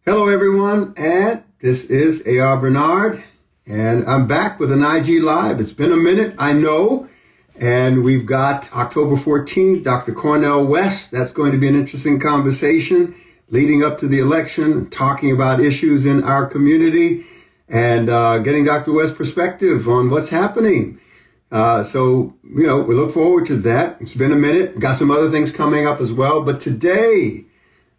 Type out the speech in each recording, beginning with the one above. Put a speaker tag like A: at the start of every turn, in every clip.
A: Hello, everyone, and this is A.R. Bernard, and I'm back with an IG Live. It's been a minute, I know, and we've got October 14th, Dr. Cornel West. That's going to be an interesting conversation leading up to the election, talking about issues in our community, and getting Dr. West's perspective on what's happening. We look forward to that. It's been a minute. Got some other things coming up as well, but today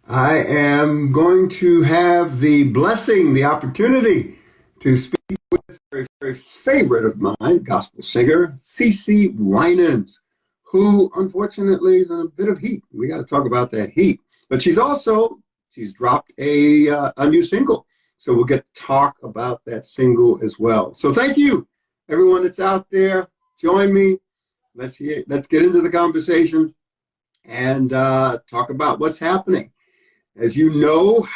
A: I am going to have the blessing, the opportunity to speak with a very, very favorite of mine, gospel singer, Cece Winans, who unfortunately is in a bit of heat. We got to talk about that heat. But she's dropped a new single. So we'll get to talk about that single as well. So thank you, everyone that's out there. Join me. Let's get into the conversation and talk about what's happening. As you know,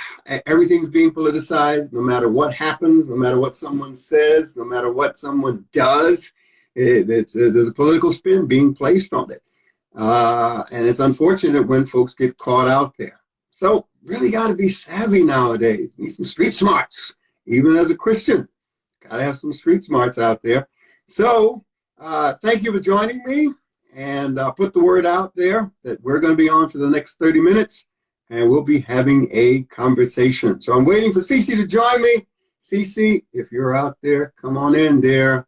A: everything's being politicized. No matter what happens, no matter what someone says, no matter what someone does, there's a political spin being placed on it. And it's unfortunate when folks get caught out there. So really got to be savvy nowadays. Need some street smarts. Even as a Christian, got to have some street smarts out there. So thank you for joining me. And put the word out there that we're going to be on for the next 30 minutes. And we'll be having a conversation. So I'm waiting for Cece to join me. Cece, if you're out there, come on in there.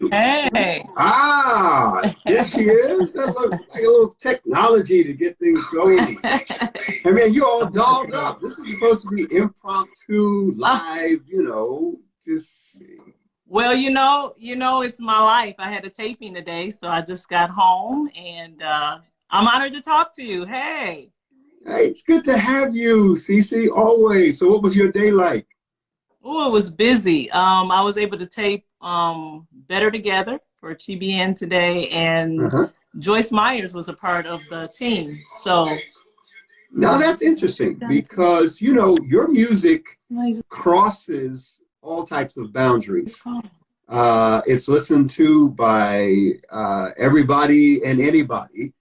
B: Hey.
A: There she is. That looks like a little technology to get things going. I mean, you're all dolled up. This is supposed to be impromptu, live, just...
B: Well, it's my life. I had a taping today, so I just got home, and I'm honored to talk to you. Hey,
A: it's good to have you, Cece, always. So what was your day like?
B: Oh, it was busy. I was able to tape Better Together for TBN today, and Joyce Myers was a part of the team. So
A: now that's interesting because, your music crosses all types of boundaries. It's listened to by everybody and anybody.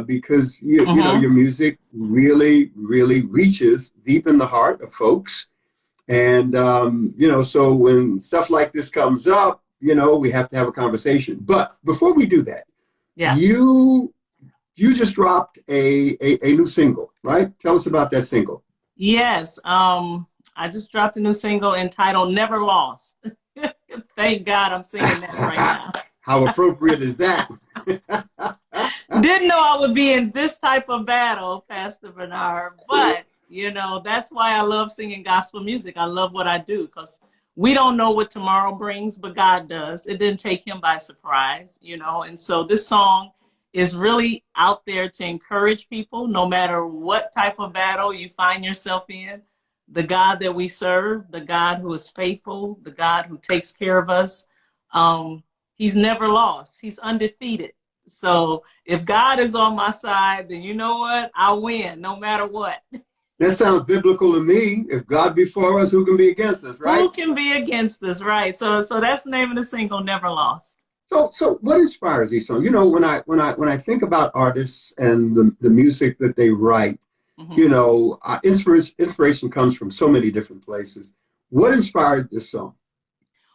A: Because your music really, really reaches deep in the heart of folks. And, so when stuff like this comes up, we have to have a conversation. But before we do that, you just dropped a new single, right? Tell us about that single.
B: Yes. I just dropped a new single entitled Never Lost. Thank God I'm singing that right now.
A: How appropriate is that?
B: Didn't know I would be in this type of battle, Pastor Bernard, but, that's why I love singing gospel music. I love what I do because we don't know what tomorrow brings, but God does. It didn't take him by surprise, and so this song is really out there to encourage people, no matter what type of battle you find yourself in. The God that we serve, the God who is faithful, the God who takes care of us, he's never lost. He's undefeated. So if God is on my side, then you know what? I win no matter what.
A: That sounds biblical to me. If God be for us, who can be against us, right?
B: Who can be against us, right? So that's the name of the single, Never Lost.
A: So what inspires these songs? When I think about artists and the music that they write, inspiration comes from so many different places. What inspired this song?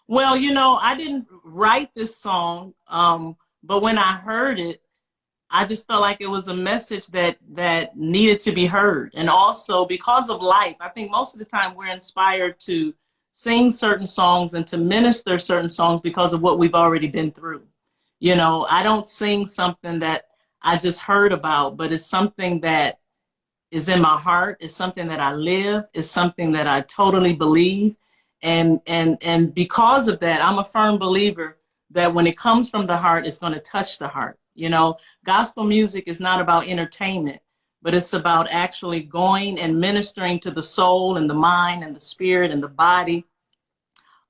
B: Well, I didn't write this song, but when I heard it, I just felt like it was a message that needed to be heard. And also because of life, I think most of the time we're inspired to sing certain songs and to minister certain songs because of what we've already been through. I don't sing something that I just heard about, but it's something that is in my heart. It's something that I live. It's something that I totally believe. And because of that, I'm a firm believer that when it comes from the heart, it's going to touch the heart. Gospel music is not about entertainment, but it's about actually going and ministering to the soul and the mind and the spirit and the body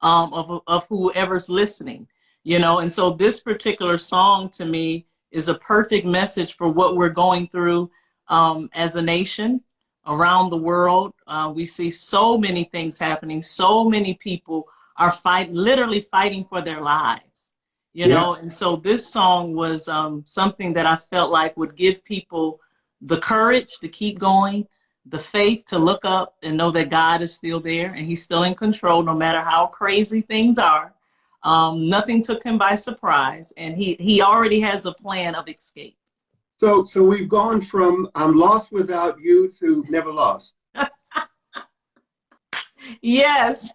B: of whoever's listening, And so this particular song to me is a perfect message for what we're going through as a nation around the world. We see so many things happening. So many people are literally fighting for their lives. And so this song was something that I felt like would give people the courage to keep going, the faith to look up and know that God is still there and he's still in control, no matter how crazy things are. Nothing took him by surprise, and he already has a plan of escape.
A: So we've gone from I'm lost without you to never lost.
B: Yes.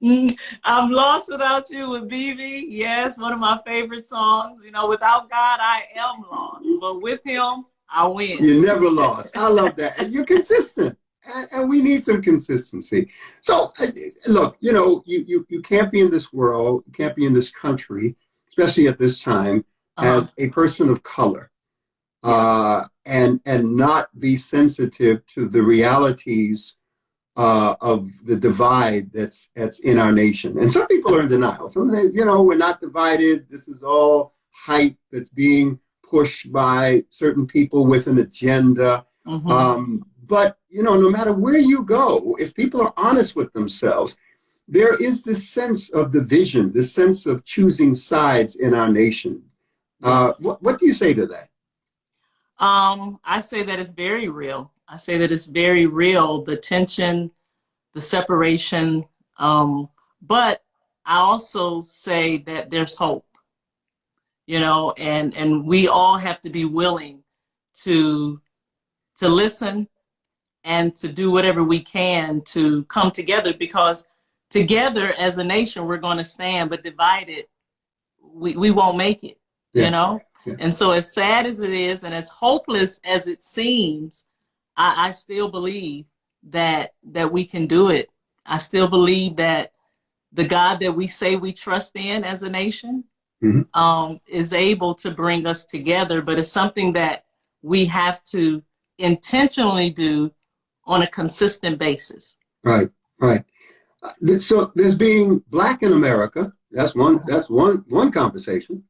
B: I'm lost without you with BB. Yes, one of my favorite songs. You know, without God, I am lost. But with him, I win.
A: You never lost. I love that. And you're consistent. And we need some consistency. So, look, you know, you can't be in this world, you can't be in this country, especially at this time, as a person of color, and not be sensitive to the realities of the divide that's in our nation. And some people are in denial. Some say, you know, we're not divided. This is all hype that's being pushed by certain people with an agenda. But, you know, no matter where you go, if people are honest with themselves, there is this sense of division, this sense of choosing sides in our nation. What do you say to that?
B: I say that it's very real. I say that it's very real, the tension, the separation. But I also say that there's hope, you know, and we all have to be willing to listen and to do whatever we can to come together, because together as a nation, we're going to stand, but divided, we won't make it, you know? Yeah. And so as sad as it is and as hopeless as it seems, I still believe that we can do it. I still believe that the God that we say we trust in as a nation is able to bring us together, but it's something that we have to intentionally do on a consistent basis.
A: Right. So there's being Black in America. That's one conversation.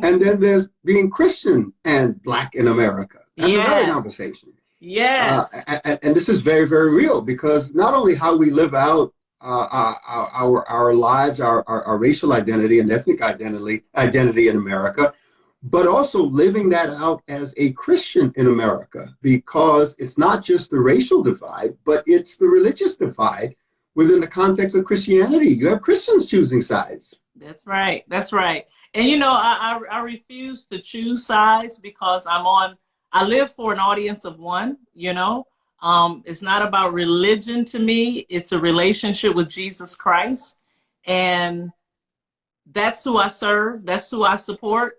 A: And then there's being Christian and Black in America. That's another conversation.
B: Yes.
A: And this is very, very real, because not only how we live out our lives, our racial identity and ethnic identity in America, but also living that out as a Christian in America, because it's not just the racial divide, but it's the religious divide within the context of Christianity. You have Christians choosing sides.
B: That's right. That's right. And, you know, I refuse to choose sides, because I live for an audience of one, you know. It's not about religion to me. It's a relationship with Jesus Christ. And that's who I serve. That's who I support.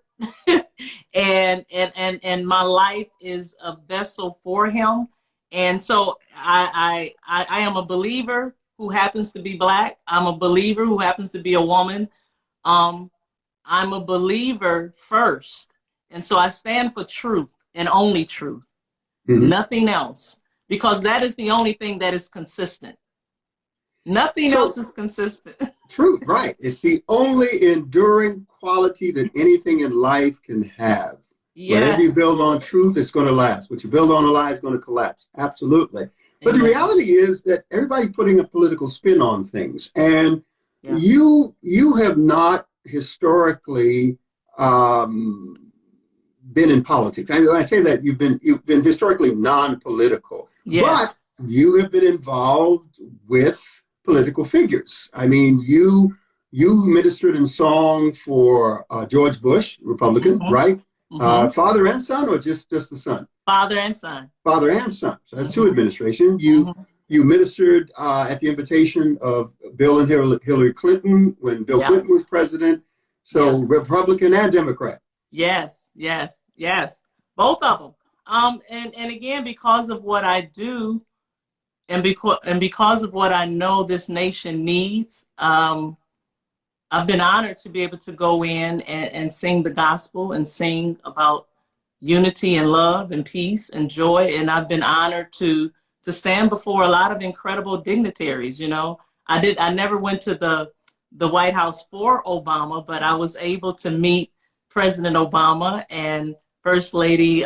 B: and my life is a vessel for him. And so I am a believer who happens to be Black. I'm a believer who happens to be a woman. I'm a believer first. And so I stand for truth and only truth, nothing else, because that is the only thing that is consistent. Nothing else is consistent.
A: Truth, right. It's the only enduring quality that anything in life can have. Yes. Whatever you build on truth, it's going to last. What you build on a lie is going to collapse. Absolutely. But the reality is that everybody's putting a political spin on things. And you have not historically been in politics. I say that you've been historically non-political. Yes. But you have been involved with political figures. I mean, you ministered in song for George Bush, Republican, right? Father and son, or just the son?
B: Father and son.
A: Father and son. So that's two administrations. You ministered at the invitation of Bill and Hillary Clinton when Bill Clinton was president. So Republican and Democrat. Yes.
B: Both of them. And again, because of what I do, and because of what I know this nation needs, I've been honored to be able to go in and sing the gospel and sing about unity and love and peace and joy. And I've been honored to stand before a lot of incredible dignitaries. You know, I never went to the White House for Obama, but I was able to meet President Obama and First Lady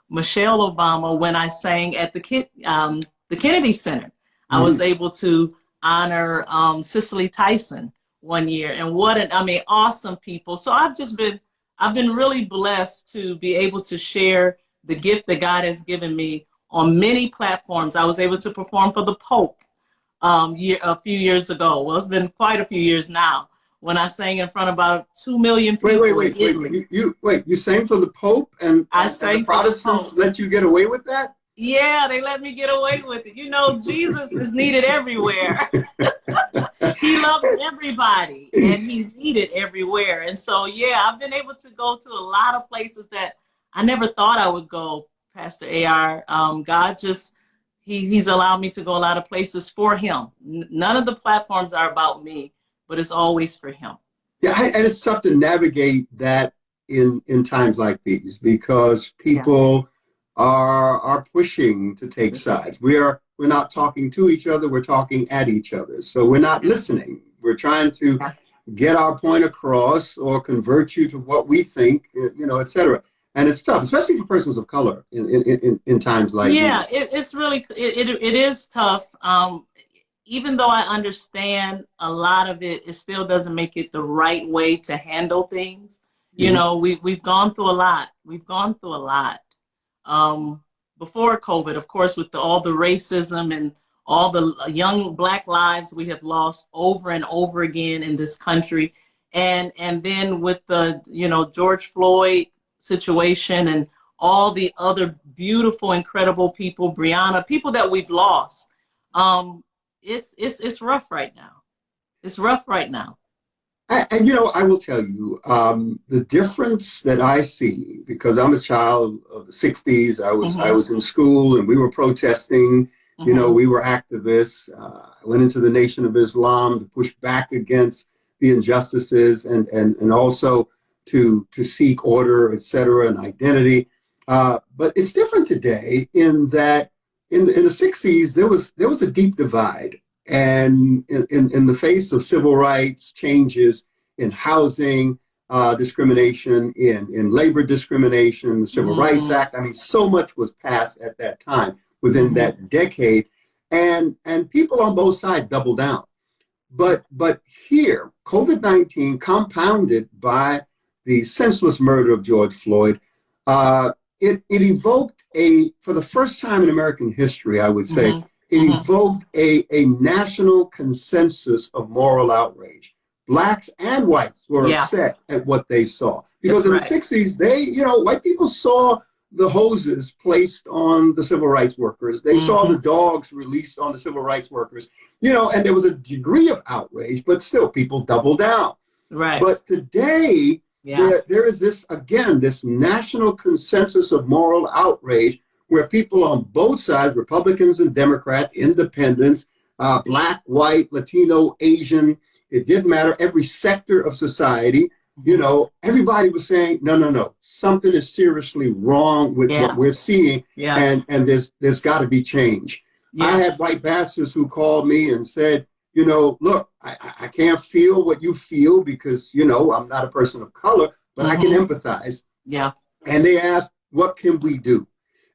B: Michelle Obama when I sang at the Kennedy Center. I was able to honor Cicely Tyson one year, and awesome people. So I've been really blessed to be able to share the gift that God has given me on many platforms. I was able to perform for the Pope a few years ago. Well, it's been quite a few years now, when I sang in front of about 2 million people in Italy.
A: You sang for the Pope, and the Protestants let you get away with that?
B: Yeah, they let me get away with it. You know, Jesus is needed everywhere. He loves everybody, and he's needed everywhere. And so, yeah, I've been able to go to a lot of places that I never thought I would go, Pastor AR. God just, he's allowed me to go a lot of places for him. None of the platforms are about me, but it's always for him.
A: Yeah, and it's tough to navigate that in times like these, because people are pushing to take sides. We're not talking to each other, we're talking at each other. So we're not listening. We're trying to get our point across or convert you to what we think, et cetera. And it's tough, especially for persons of color in times like these.
B: Yeah, it's really, it is tough. Even though I understand a lot of it, it still doesn't make it the right way to handle things. You know, we've gone through a lot. We've gone through a lot. Before COVID, of course, with all the racism and all the young Black lives we have lost over and over again in this country. And then with the, George Floyd situation and all the other beautiful, incredible people, Breonna, people that we've lost. It's rough right now. It's rough right now.
A: And I will tell you, the difference that I see, because I'm a child of the 60s, I was in school and we were protesting, we were activists. I went into the Nation of Islam to push back against the injustices and also to seek order, et cetera, and identity. But it's different today in that in the 60s, there was a deep divide. And in the face of civil rights changes in housing discrimination, in labor discrimination, the Civil Rights Act, I mean, so much was passed at that time within that decade. And people on both sides doubled down. But here, COVID-19 compounded by the senseless murder of George Floyd, it evoked for the first time in American history, I would say, it evoked a national consensus of moral outrage. Blacks and whites were upset at what they saw. Because in the 60s, white people saw the hoses placed on the civil rights workers. They saw the dogs released on the civil rights workers, and there was a degree of outrage, but still people doubled down.
B: Right.
A: But today, there is this national consensus of moral outrage where people on both sides, Republicans and Democrats, independents, Black, white, Latino, Asian, it didn't matter, every sector of society, everybody was saying, no, something is seriously wrong with what we're seeing, and there's got to be change. I had white pastors who called me and said, look, I can't feel what you feel because, I'm not a person of color, but I can empathize.
B: Yeah.
A: And they asked, what can we do?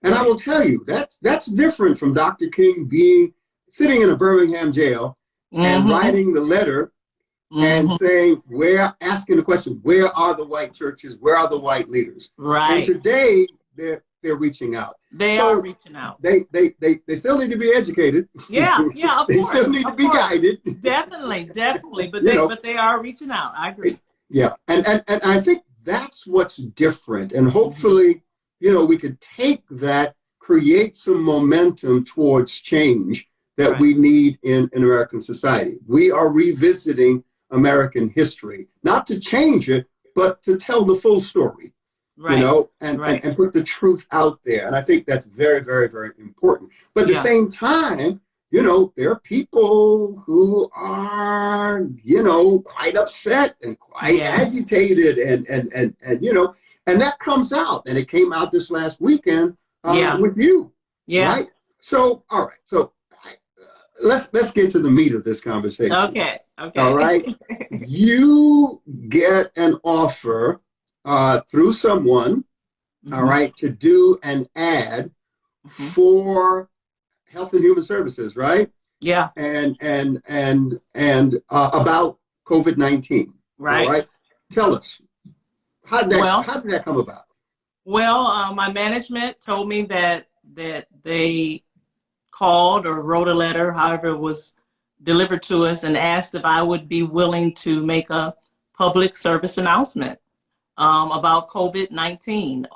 A: And I will tell you, that's different from Dr. King sitting in a Birmingham jail and writing the letter and saying, asking the question, where are the white churches? Where are the white leaders?
B: Right.
A: And today they're reaching out.
B: They are reaching out.
A: They still need to be educated.
B: Yeah, of course.
A: They still need to be guided.
B: Definitely. But they are reaching out. I agree.
A: Yeah. And I think that's what's different. And hopefully, we could take that, create some momentum towards change that we need in American society. We are revisiting American history, not to change it, but to tell the full story, and put the truth out there. And I think that's very, very, very important. But at the same time, there are people who are, quite upset and quite agitated and that comes out. And it came out this last weekend with you. Yeah. Right? So, all right. So let's get to the meat of this conversation.
B: Okay.
A: All right. You get an offer through someone, all right, to do an ad for Health and Human Services, right?
B: Yeah.
A: And about COVID-19.
B: Right.
A: All right. Tell us, how did that come about?
B: Well, my management told me that that they called or wrote a letter, however it was delivered to us, and asked if I would be willing to make a public service announcement about COVID-19,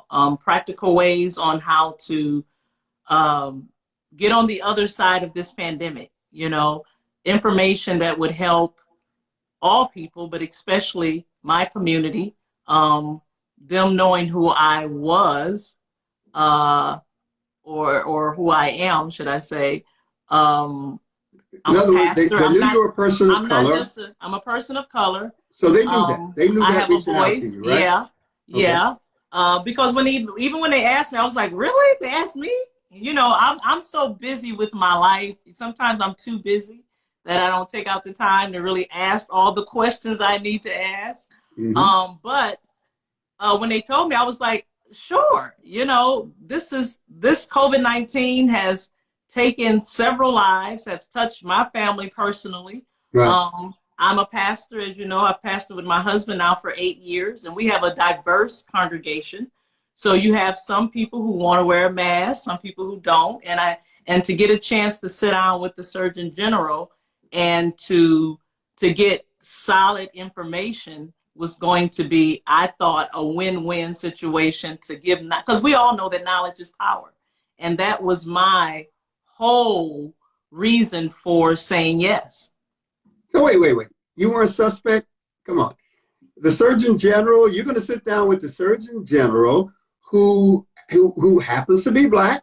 B: practical ways on how to get on the other side of this pandemic, information that would help all people, but especially my community, them knowing who I was, or who I am, should I say.
A: In other words, they knew you were a person of color.
B: I'm a person of color.
A: So they knew that. They knew
B: I
A: that
B: have a
A: reaching out to
B: voice.
A: you, right?
B: Yeah.
A: Okay.
B: Yeah. Because even when they asked me, I was like, really? They asked me? I'm so busy with my life. Sometimes I'm too busy that I don't take out the time to really ask all the questions I need to ask. But when they told me, I was like, sure. This COVID-19 has taken several lives, has touched my family personally.
A: Right.
B: I'm a pastor, as you know. I've pastored with my husband now for 8 years, and we have a diverse congregation. So you have some people who want to wear a mask, some people who don't, and to get a chance to sit down with the Surgeon General and to get solid information was going to be, I thought, a win-win situation to give, because we all know that knowledge is power, and that was my whole reason for saying yes.
A: So wait. You weren't a suspect? Come on. The Surgeon General, you're going to sit down with the Surgeon General who happens to be Black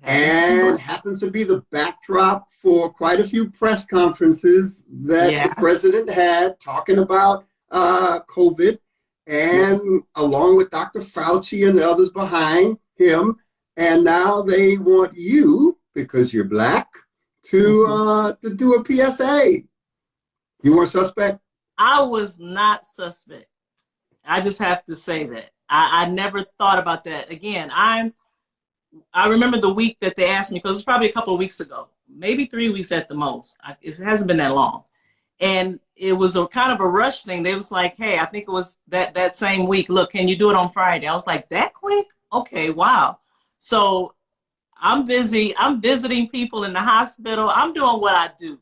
A: and happens to be the backdrop for quite a few press conferences that the president had talking about COVID, and along with Dr. Fauci and the others behind him. And now they want you, because you're Black, to do a PSA. You weren't suspect?
B: I was not suspect. I just have to say that. I never thought about that. Again, I remember the week that they asked me, because it was probably a couple of weeks ago, maybe 3 weeks at the most. It hasn't been that long. And it was a kind of a rush thing. They was like, hey, I think it was that same week. Look, can you do it on Friday? I was like, that quick? Okay, wow. So I'm busy. I'm visiting people in the hospital. I'm doing what I do.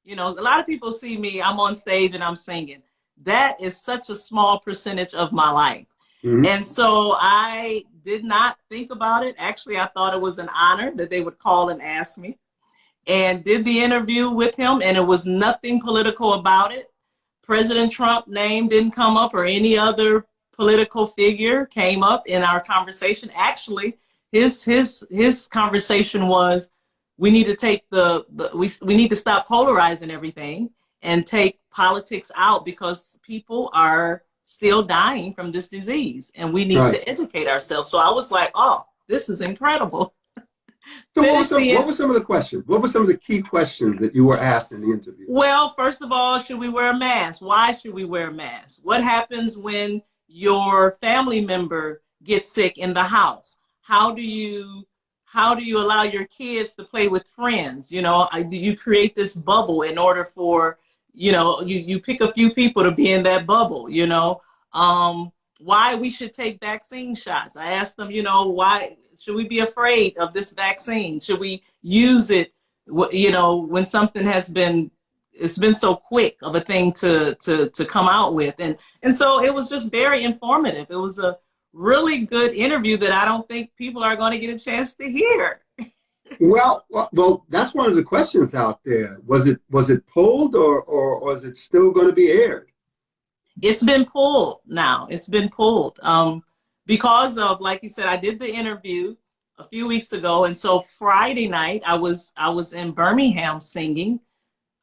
B: A lot of people see me, I'm on stage and I'm singing. That is such a small percentage of my life. And so I did not think about it. Actually, I thought it was an honor that they would call and ask me, and did the interview with him, and it was nothing political about it. President Trump's name didn't come up, or any other political figure came up in our conversation. Actually, his conversation was, we need to take we need to stop polarizing everything and take politics out, because people are still dying from this disease, and we need to educate ourselves. So I was like, oh, this is incredible.
A: So what were some of the questions? What were some of the key questions that you were asked in the interview?
B: Well, first of all, should we wear a mask? Why should we wear a mask? What happens when your family member gets sick in the house? How do you allow your kids to play with friends? Do you create this bubble in order for, you pick a few people to be in that bubble, why we should take vaccine shots. I asked them, why should we be afraid of this vaccine? Should we use it, when something it's been so quick of a thing to come out with. And so it was just very informative. It was a really good interview that I don't think people are going to get a chance to hear.
A: Well, that's one of the questions out there. Was it pulled, or is it still going to be aired?
B: It's been pulled now. It's been pulled because of, like you said, I did the interview a few weeks ago, and so Friday night I was in Birmingham singing,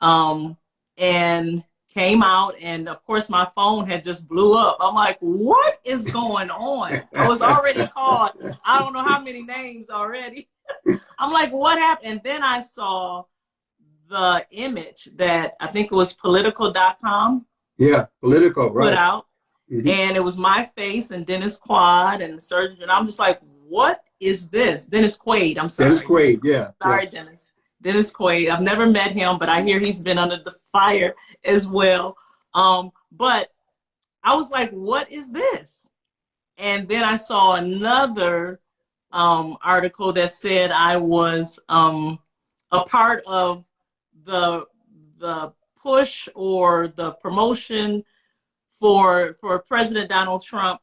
B: and came out, and of course my phone had just blew up. I'm like, what is going on? I was already called, I don't know how many names already. I'm like, what happened? And then I saw the image that I think it was political.com.
A: Yeah, Politico, right.
B: Put out. And it was my face and Dennis Quaid and the surgeon. And I'm just like, what is this? Dennis Quaid, I'm sorry.
A: Dennis Quaid, yeah.
B: Sorry, yeah. Dennis Quaid. I've never met him, but I hear he's been under the fire as well. But I was like, what is this? And then I saw another article that said I was a part of the push or the promotion for President Donald Trump,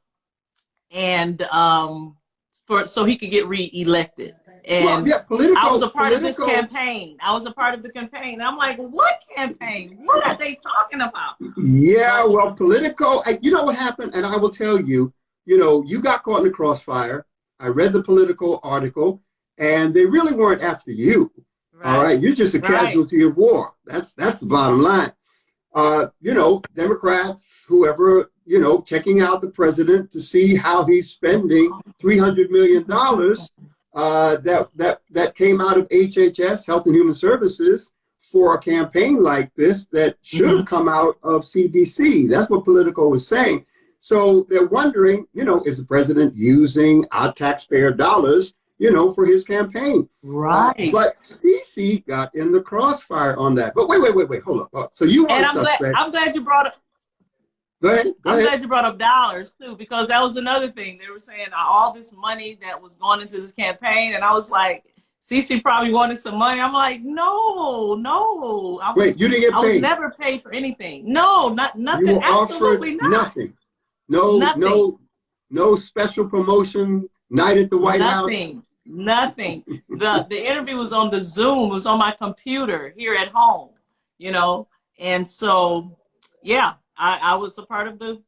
B: and so he could get reelected. And
A: Well, yeah,
B: I was a part of this campaign. I was a part of the campaign. I'm like, what campaign? What are they talking about?
A: Yeah, well, political, you know what happened? And I will tell you, you got caught in the crossfire. I read the political article, and they really weren't after you. Right. All right. You're just a casualty of war. That's the bottom line. Democrats, whoever, checking out the president to see how he's spending $300 million that came out of HHS, Health and Human Services, for a campaign like this that should have come out of CDC. That's what Politico was saying. So they're wondering, is the president using our taxpayer dollars, for his campaign?
B: Right.
A: But Cece got in the crossfire on that. But wait, hold up. So you are a suspect.
B: I'm glad you brought up.
A: Go ahead.
B: I'm glad you brought up dollars too, because that was another thing. They were saying all this money that was going into this campaign, and I was like, Cece probably wanted some money. I'm like, no.
A: Wait, you didn't get paid?
B: I was never paid for anything. No, nothing.
A: You were
B: Absolutely
A: offered
B: not.
A: Nothing. No special promotion night at the White House.
B: Nothing. The interview was on the Zoom. It was on my computer here at home. And so yeah, I was a part of the.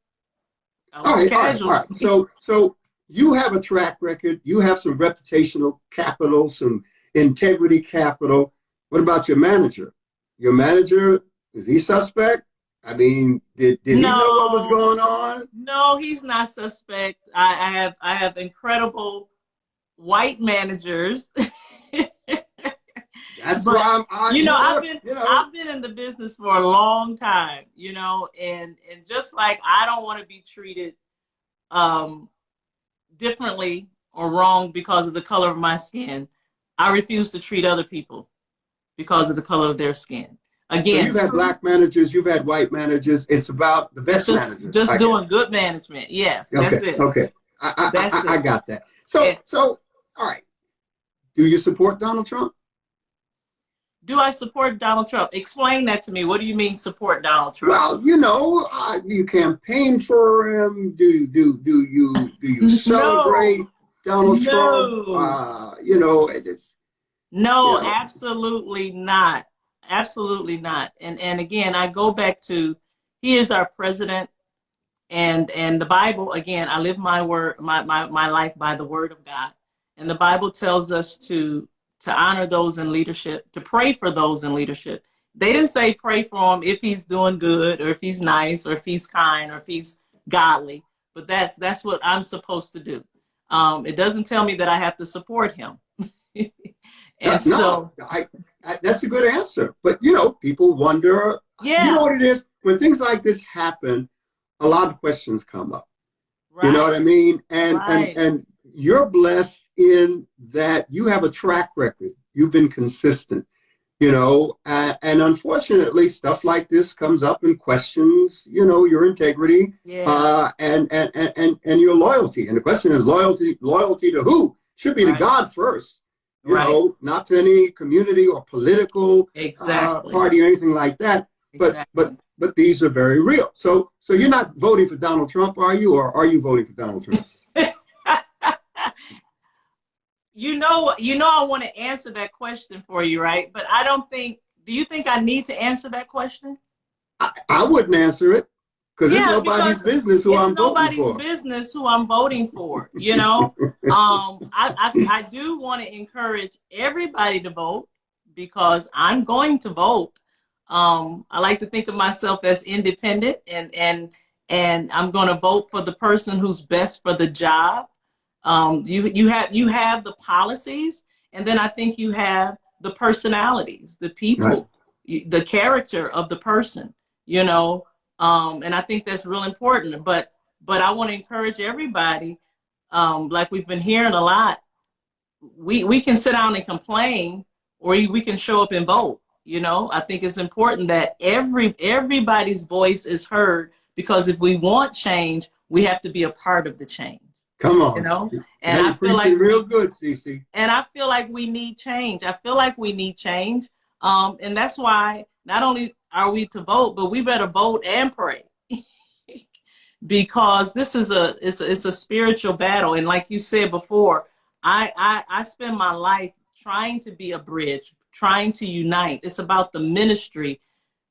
A: All right. So you have a track record. You have some reputational capital, some integrity capital. What about your manager? Your manager, is he suspect? I mean, did he know what was going on?
B: No, he's not suspect. I have incredible white managers.
A: That's why
B: I've been in the business for a long time, and just like I don't want to be treated differently or wrong because of the color of my skin, I refuse to treat other people because of the color of their skin. Again,
A: so you've had black managers, you've had white managers. It's about the best managers.
B: Just doing good management. Yes, that's it.
A: Okay, I got that. So, all right. Do you support Donald Trump?
B: Do I support Donald Trump? Explain that to me. What do you mean support Donald Trump?
A: Well, you campaign for him. Do you celebrate Donald Trump?
B: No, absolutely not. Absolutely not. And again, I go back to, he is our president, and the Bible, again, I live my life by the word of God. And the Bible tells us to honor those in leadership, to pray for those in leadership. They didn't say pray for him if he's doing good, or if he's nice, or if he's kind, or if he's godly. But that's what I'm supposed to do. It doesn't tell me that I have to support him.
A: That's a good answer. But, people wonder, you know what it is? When things like this happen, a lot of questions come up. Right. You know what I mean? And you're blessed in that you have a track record. You've been consistent, and unfortunately, stuff like this comes up and questions, your integrity, and your loyalty. And the question is loyalty to who? Should be to God first. Not to any community or political party or anything like that. But these are very real. So you're not voting for Donald Trump, are you? Or are you voting for Donald Trump?
B: I want to answer that question for you, right? But do you think I need to answer that question?
A: I wouldn't answer it. Because it's nobody's business who I'm voting for. It's nobody's
B: business who I'm voting for, I do want to encourage everybody to vote, because I'm going to vote. I like to think of myself as independent, and I'm going to vote for the person who's best for the job. You have the policies, and then I think you have the personalities, the people, the character of the person, and I think that's real important. But I want to encourage everybody, like we've been hearing a lot, we can sit down and complain, or we can show up and vote. I think it's important that everybody's voice is heard, because if we want change, we have to be a part of the change.
A: Come
B: you
A: on.
B: know?
A: Now
B: And I
A: you're
B: feel
A: preaching
B: like
A: real good, Cece.
B: we need change. I feel like we need change. And that's why not only are we to vote, but we better vote and pray. Because this is it's a spiritual battle. And like you said before, I spend my life trying to be a bridge, trying to unite. It's about the ministry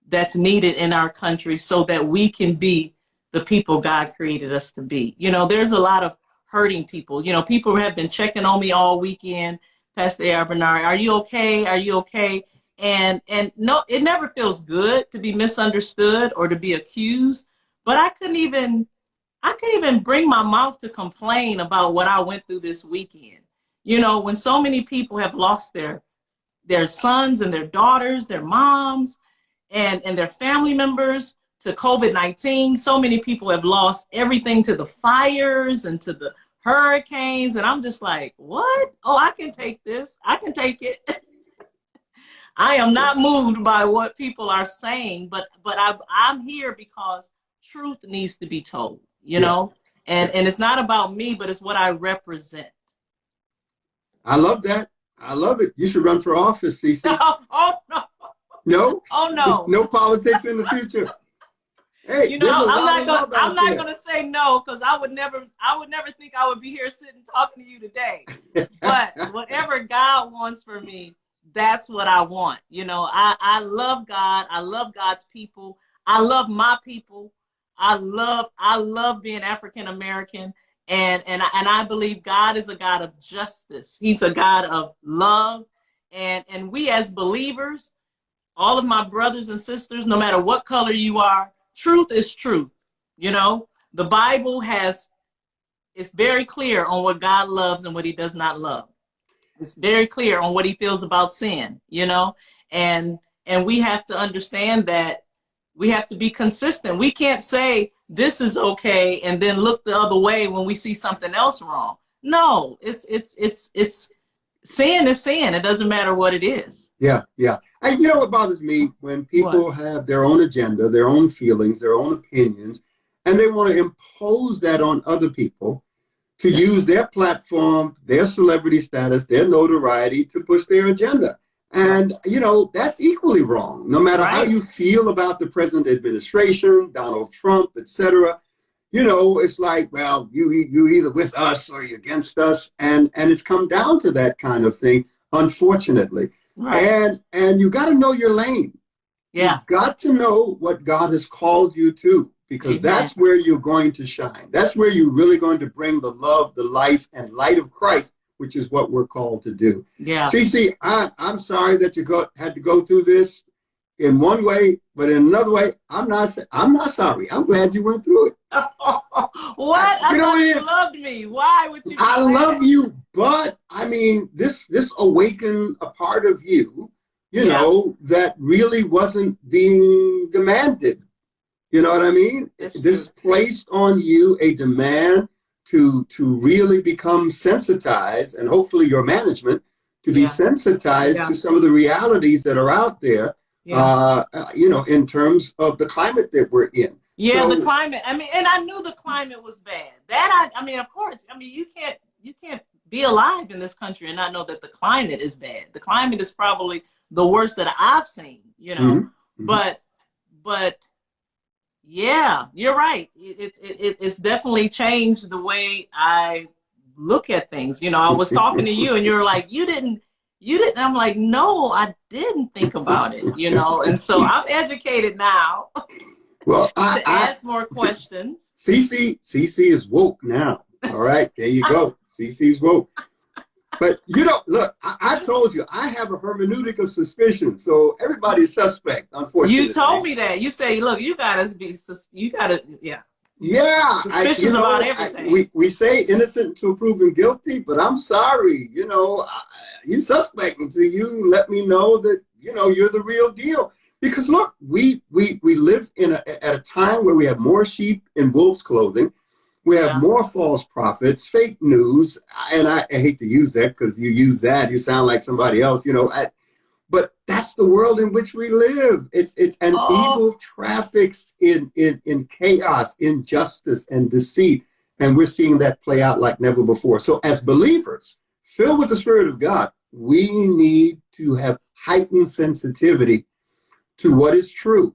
B: that's needed in our country so that we can be the people God created us to be. You know, there's a lot of hurting people. You know, people have been checking on me all weekend. Pastor A.R. Bernard, are you okay? Are you okay? And no, it never feels good to be misunderstood or to be accused. But I couldn't even bring my mouth to complain about what I went through this weekend. You know, when so many people have lost their sons and their daughters, their moms, and their family members to COVID-19. So many people have lost everything to the fires and to the hurricanes. And I'm just like, what? Oh, I can take this. I can take it. I am not moved by what people are saying, but I'm here because truth needs to be told, you
A: Yeah.
B: know?
A: Yeah.
B: And it's not about me, but it's what I represent.
A: I love that. I love it. You should run for office, Cece.
B: Oh, no.
A: No?
B: Oh, no.
A: No politics in the future. Hey,
B: You
A: there's
B: know,
A: a lot of love
B: I'm
A: out
B: not
A: there.
B: gonna say no, because I would never think I would be here sitting talking to you today. But whatever God wants for me, that's what I want. You know, I love God. I love God's people. I love my people. I love being African American. And I believe God is a God of justice. He's a God of love. And we as believers, all of my brothers and sisters, no matter what color you are, truth is truth. You know, the Bible it's very clear on what God loves and what he does not love. It's very clear on what he feels about sin, you know, and we have to understand that we have to be consistent. We can't say this is okay and then look the other way when we see something else wrong. No, it's sin is sin. It doesn't matter what it is.
A: Yeah, yeah. And you know what bothers me? When people
B: What?
A: have their own agenda, their own feelings, their own opinions, and they want to impose that on other people to use their platform, their celebrity status, their notoriety to push their agenda. And, you know, that's equally wrong. No matter how
B: Right.
A: you feel about the present administration, Donald Trump, etc., you know, it's like, well, you either with us or you're against us. And it's come down to that kind of thing, unfortunately.
B: Right.
A: And you got to know your lane.
B: Yeah.
A: You've got to know what God has called you to, because
B: Amen.
A: that's where you're going to shine. That's where you're really going to bring the love, the life, and light of Christ, which is what we're called to do.
B: Yeah.
A: Cece, I'm sorry that you had to go through this in one way, but in another way, I'm not sorry. I'm glad you went through it.
B: What? I
A: You know
B: thought
A: what it
B: you
A: is?
B: loved me. Why would you do
A: I
B: that?
A: love you, but I mean, this awakened a part of you, you
B: Yeah.
A: know, that really wasn't being demanded. You know what I mean?
B: That's
A: This
B: true.
A: placed on you a demand to really become sensitized, and hopefully your management to be
B: Yeah.
A: sensitized
B: Yeah.
A: to some of the realities that are out there,
B: Yeah.
A: you know, in terms of the climate that we're in.
B: Yeah, the
A: So,
B: climate. I mean, and I knew the climate was bad. I mean, of course. I mean, you can't be alive in this country and not know that the climate is bad. The climate is probably the worst that I've seen, you know.
A: mhm, mhm.
B: But but yeah, you're right. It's definitely changed the way I look at things. You know, I was talking to you and you were like, you didn't. I'm like, no, I didn't think about it, you know. And so I'm educated now
A: Well,
B: to ask more questions.
A: Cece is woke now. All right, there you go. Cece's woke. But you know, look, I told you I have a hermeneutic of suspicion, so everybody's suspect.
B: You
A: Unfortunately,
B: told me that. You say, look, you gotta, yeah,
A: yeah,
B: suspicious about everything.
A: we say innocent until proven guilty, but I'm sorry, you know, you suspect until you let me know that you know you're the real deal. Because look, we live at a time where we have more sheep in wolves' clothing. We have
B: Yeah.
A: more false prophets, fake news, and I hate to use that because you use that, you sound like somebody else, you know. But that's the world in which we live. It's an
B: Oh,
A: evil traffics in chaos, injustice, and deceit. And we're seeing that play out like never before. So as believers, filled with the Spirit of God, we need to have heightened sensitivity to what is true,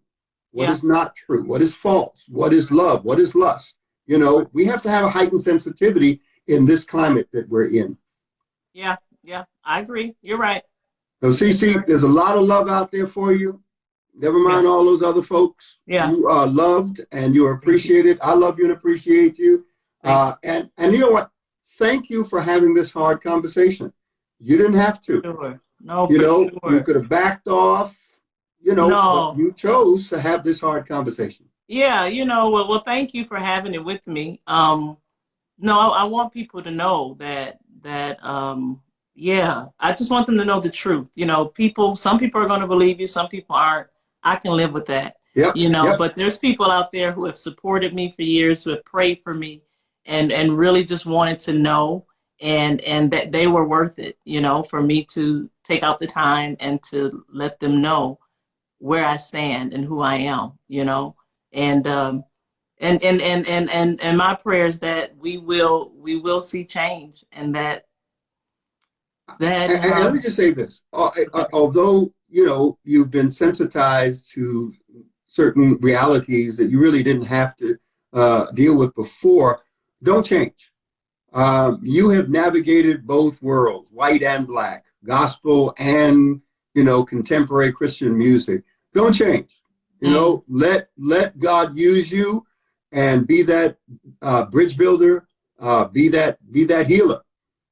A: what is not true, what is false, what is love, what is lust. You know, we have to have a heightened sensitivity in this climate that we're in.
B: Yeah, I agree. You're right.
A: So, Cece, there's a lot of love out there for you. Never mind all those other folks.
B: Yeah.
A: You are loved and you are appreciated. I love you and appreciate you. And you know what? Thank you for having this hard conversation. You didn't have to.
B: Sure. No,
A: you know,
B: sure.
A: you could have backed off, you know, but you chose to have this hard conversation.
B: Yeah, you know, well, thank you for having it with me. No, I want people to know that yeah, I just want them to know the truth. You know, some people are going to believe you, some people aren't. I can live with that.
A: Yep,
B: you know, but there's people out there who have supported me for years, who have prayed for me and really just wanted to know and that they were worth it, you know, for me to take out the time and to let them know where I stand and who I am, you know. And my prayer is that we will see change, and that
A: and let me just say this. Although, you know, you've been sensitized to certain realities that you really didn't have to deal with before, don't change. You have navigated both worlds, white and black, gospel and, you know, contemporary Christian music. Don't change. You know, let God use you and be that bridge builder, be that healer.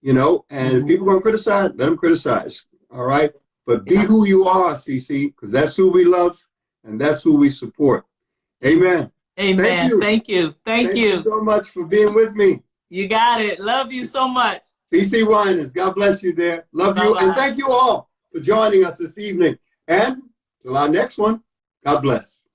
A: You know, and if people are going to criticize, let them criticize. All right. But be who you are, Cece, because that's who we love and that's who we support. Amen.
B: Amen. Thank you. Thank you
A: so much for being with me.
B: You got it. Love you so much.
A: Cece Winans, God bless you there. Love you. And thank you all for joining us this evening. And till our next one, God bless.